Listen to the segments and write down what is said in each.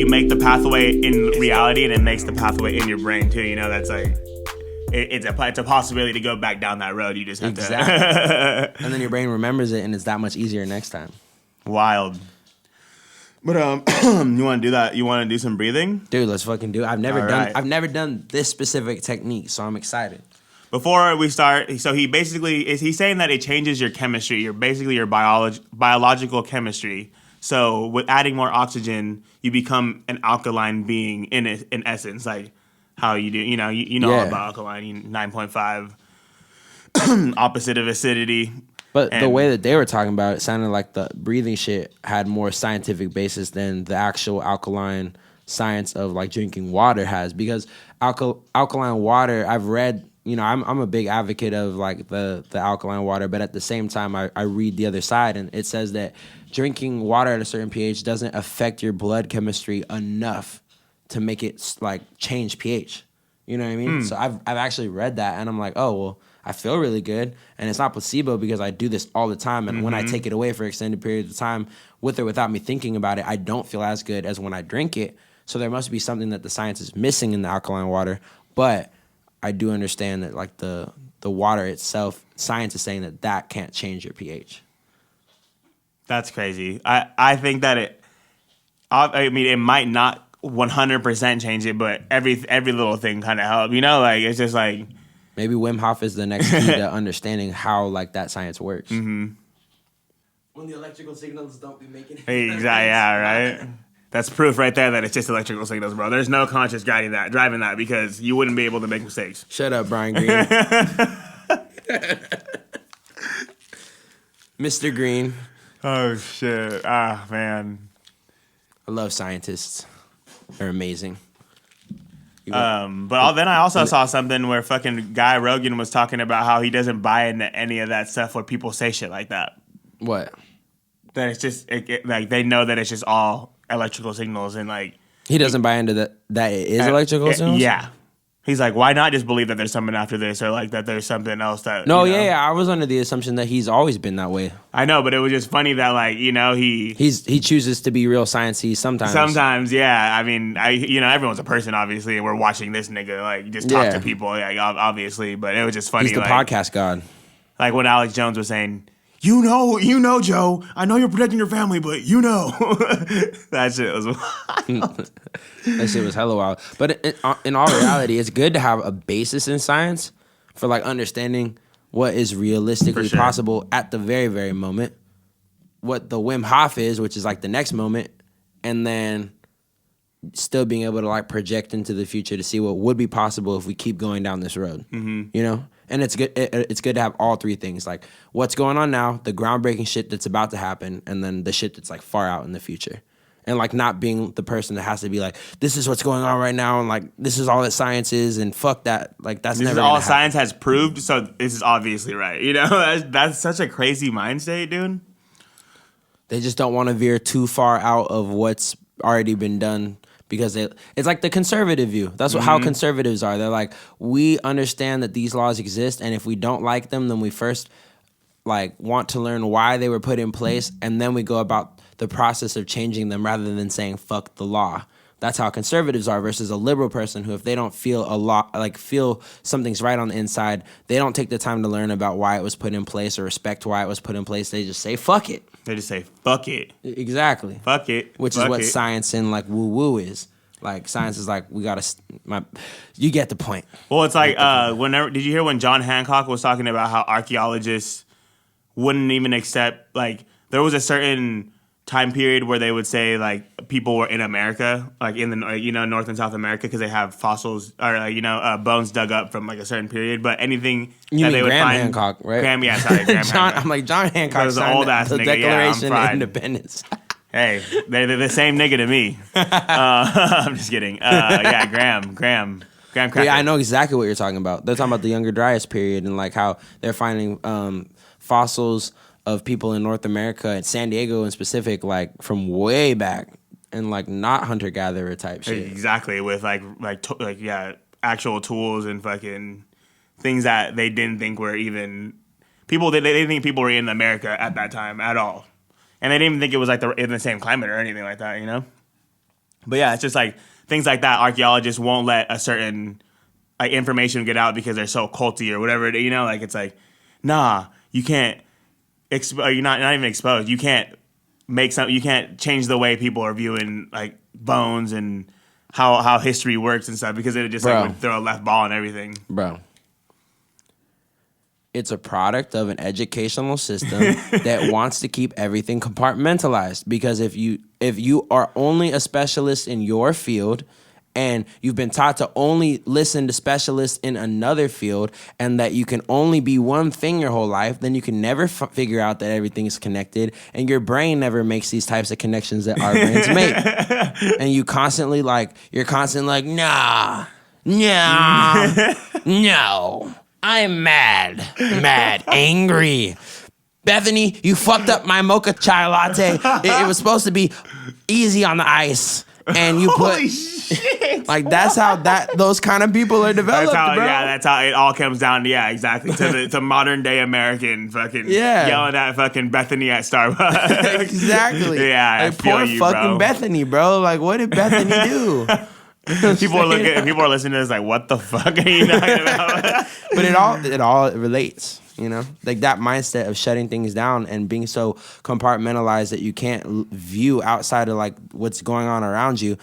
make the pathway in reality, and it makes the pathway in your brain too. You know, that's like it's a possibility to go back down that road. You just have to. And then your brain remembers it, and it's that much easier next time. Wild. But you want to do that? You want to do some breathing, dude? Let's fucking do it. I've never done this specific technique, so I'm excited. Before we start, so he's saying that it changes your chemistry. Your biological chemistry. So with adding more oxygen, you become an alkaline being in essence, like how you do. You know all about alkaline, 9.5, opposite of acidity. But the way that they were talking about it sounded like the breathing shit had more scientific basis than the actual alkaline science of like drinking water has. Because alkaline water, I've read, I'm a big advocate of like the alkaline water, but at the same time, I read the other side, and it says that drinking water at a certain pH doesn't affect your blood chemistry enough to make it like change pH. You know what I mean? So I've actually read that, and I'm like, oh well. I feel really good, and it's not placebo because I do this all the time, and when I take it away for extended periods of time, with or without me thinking about it, I don't feel as good as when I drink it. So there must be something that the science is missing in the alkaline water, but I do understand that like the water itself, science is saying that can't change your pH. That's crazy. I think that it might not 100% change it, but every little thing kind of helps. Like it's just like. Maybe Wim Hof is the next key to understanding how like that science works. Mm-hmm. When the electrical signals don't be making it. Exactly. Yeah. Right. That's proof right there that it's just electrical signals, bro. There's no conscious driving that because you wouldn't be able to make mistakes. Shut up, Brian Green. Mr. Green. Oh shit! Ah man. I love scientists. They're amazing. But then I also saw something where fucking Guy Rogan was talking about how he doesn't buy into any of that stuff where people say shit like that. What? That it's just like they know that it's just all electrical signals and like he doesn't buy into that it is electrical signals. Yeah, he's like, why not just believe that there's something after this or like that there's something else that. No, yeah, I was under the assumption that he's always been that way. I know, but it was just funny that like he chooses to be real sciencey sometimes. Sometimes, yeah. I mean, everyone's a person obviously, and we're watching this nigga like just talk to people, like obviously. But it was just funny. He's the podcast god. Like when Alex Jones was saying. You know, Joe. I know you're protecting your family, but that shit was wild. That shit was hella wild. But in all reality, it's good to have a basis in science for like understanding what is realistically possible at the very, very moment. What the Wim Hof is, which is like the next moment, and then still being able to like project into the future to see what would be possible if we keep going down this road. Mm-hmm. And it's good. It's good to have all three things, like what's going on now, the groundbreaking shit that's about to happen, and then the shit that's like far out in the future. And like not being the person that has to be like, this is what's going on right now, and like this is all that science is, and fuck that. Like that's never all science has proved. So this is obviously right. That's such a crazy mind state, dude. They just don't want to veer too far out of what's already been done. Because it's like the conservative view. That's how conservatives are. They're like, we understand that these laws exist, and if we don't like them, then we first like want to learn why they were put in place, and then we go about the process of changing them rather than saying fuck the law. That's how conservatives are versus a liberal person who, if they don't feel feel something's right on the inside, they don't take the time to learn about why it was put in place or respect why it was put in place. They just say fuck it. They just say fuck it. Exactly. Fuck it. Which is what science and like woo woo is. Like science is like you get the point. Well, it's like did you hear when John Hancock was talking about how archaeologists wouldn't even accept like there was a certain time period where they would say like people were in America, like in the North and South America, because they have fossils or bones dug up from like a certain period. But anything that they would Graham find, Hancock, right? Graham Hancock. I'm like John Hancock was an old ass the nigga. Declaration of Independence. Hey, they're the same nigga to me. I'm just kidding. Graham Cracker. Yeah, I know exactly what you're talking about. They're talking about the Younger Dryas period and like how they're finding fossils of people in North America and San Diego in specific, like from way back, and like not hunter gatherer type shit. Exactly, with actual tools and fucking things that they didn't think were even people. They didn't think people were in America at that time at all, and they didn't even think it was like in the same climate or anything like that, But yeah, it's just like things like that. Archaeologists won't let a certain like information get out because they're so culty or whatever. You know, like it's like, nah, you can't. You're not even exposed. You can't make some. You can't change the way people are viewing like bones and how history works and stuff because it just like would throw a left ball and everything. Bro. It's a product of an educational system that wants to keep everything compartmentalized. Because if you are only a specialist in your field and you've been taught to only listen to specialists in another field and that you can only be one thing your whole life, then you can never figure out that everything is connected, and your brain never makes these types of connections that our brains make. And you're constantly like, nah, no. I'm mad, angry. Bethany, you fucked up my mocha chai latte. It was supposed to be easy on the ice, and you put Holy shit. like that's how those kind of people are developed, bro. Yeah, that's how it all comes down. Yeah, exactly. To modern day American fucking yelling at fucking Bethany at Starbucks. Exactly. Yeah, like, poor fucking Bethany, bro. Like, what did Bethany do? People are listening to this like, what the fuck are you talking about? But it all relates, you know, like that mindset of shutting things down and being so compartmentalized that you can't view outside of like what's going on around you.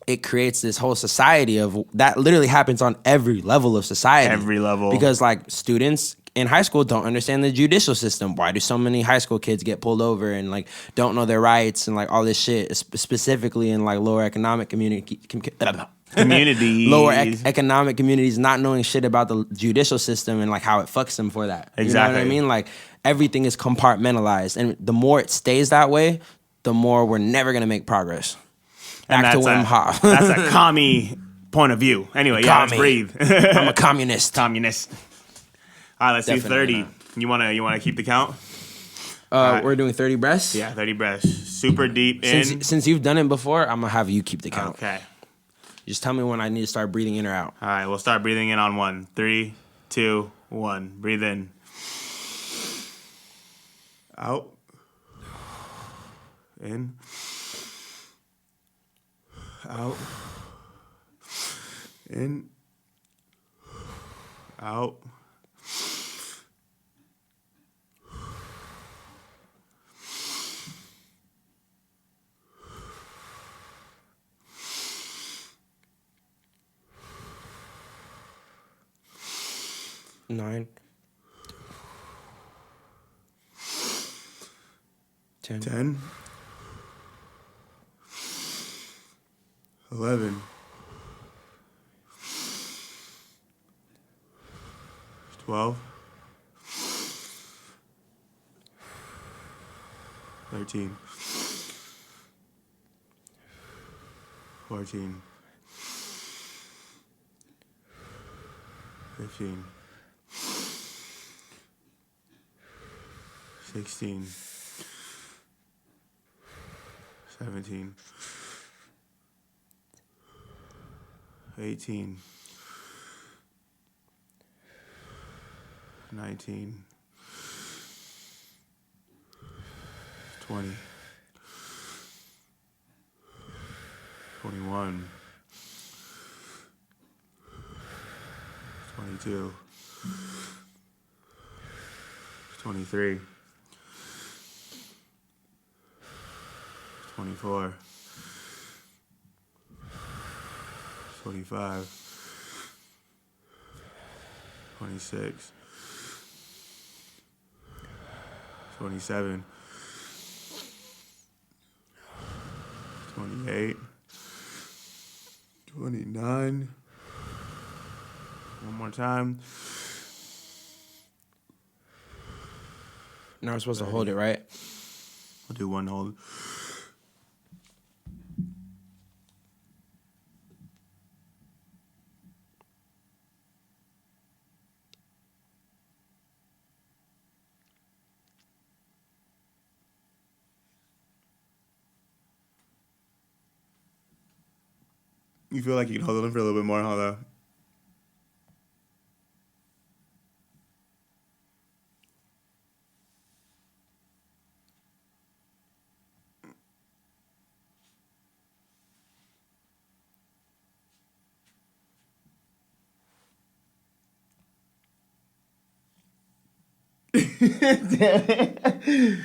It creates this whole society of that literally happens on every level of society. Every level. Because like students in high school don't understand the judicial system. Why do so many high school kids get pulled over and like don't know their rights and like all this shit, specifically in like lower economic communities, economic communities, not knowing shit about the judicial system and like how it fucks them for that. Exactly. You know what I mean? Like everything is compartmentalized, and the more it stays that way, the more we're never gonna make progress. Back to Wim Hof. That's a commie point of view. Anyway, yeah, let's breathe. I'm a communist. Communist. All right, let's Definitely do 30. You wanna keep the count? We're doing 30 breaths? Yeah, 30 breaths. Super deep in. Since you've done it before, I'm going to have you keep the count. Okay. Just tell me when I need to start breathing in or out. All right, we'll start breathing in on 1. 3, 2, 1. Breathe in. Out. In. Out. In. Out. Nine. 10. 11. 12. 13. 14. 15. 16. 17. 18. 19. 20. 21. 22. 23. 24, 25, 26, 27, 28, 29. One more time. Now we're supposed to hold it, right? I'll do one hold. You feel like you can hold it for a little bit more, huh, though? Damn it.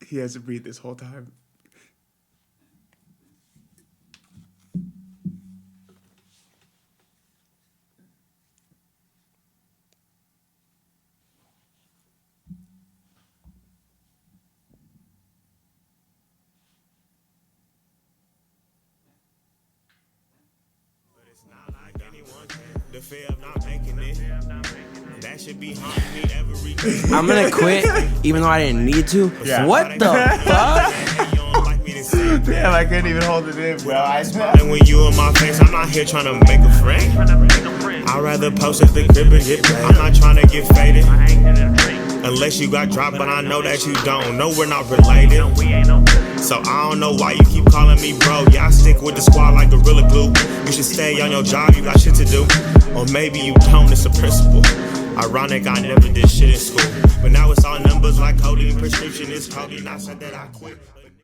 He has to breathe this whole time. The fear of not making it. That should be haunting me every day. I'm gonna quit, even though I didn't need to. Yeah. What the fuck? Damn, I couldn't even hold it in, bro. And when you in my face, I'm not here trying to make a friend. I'd rather post at the crib and get paid. I'm not trying to get faded. Unless you got dropped, but I know that you don't. No, we're not related. So I don't know why you keep calling me bro. Yeah, I stick with the squad like Gorilla Glue. You should stay on your job, you got shit to do. Or maybe you don't, it's a principle. Ironic, I never did shit in school. But now it's all numbers like codeine. Prescription is codeine. I said that I quit.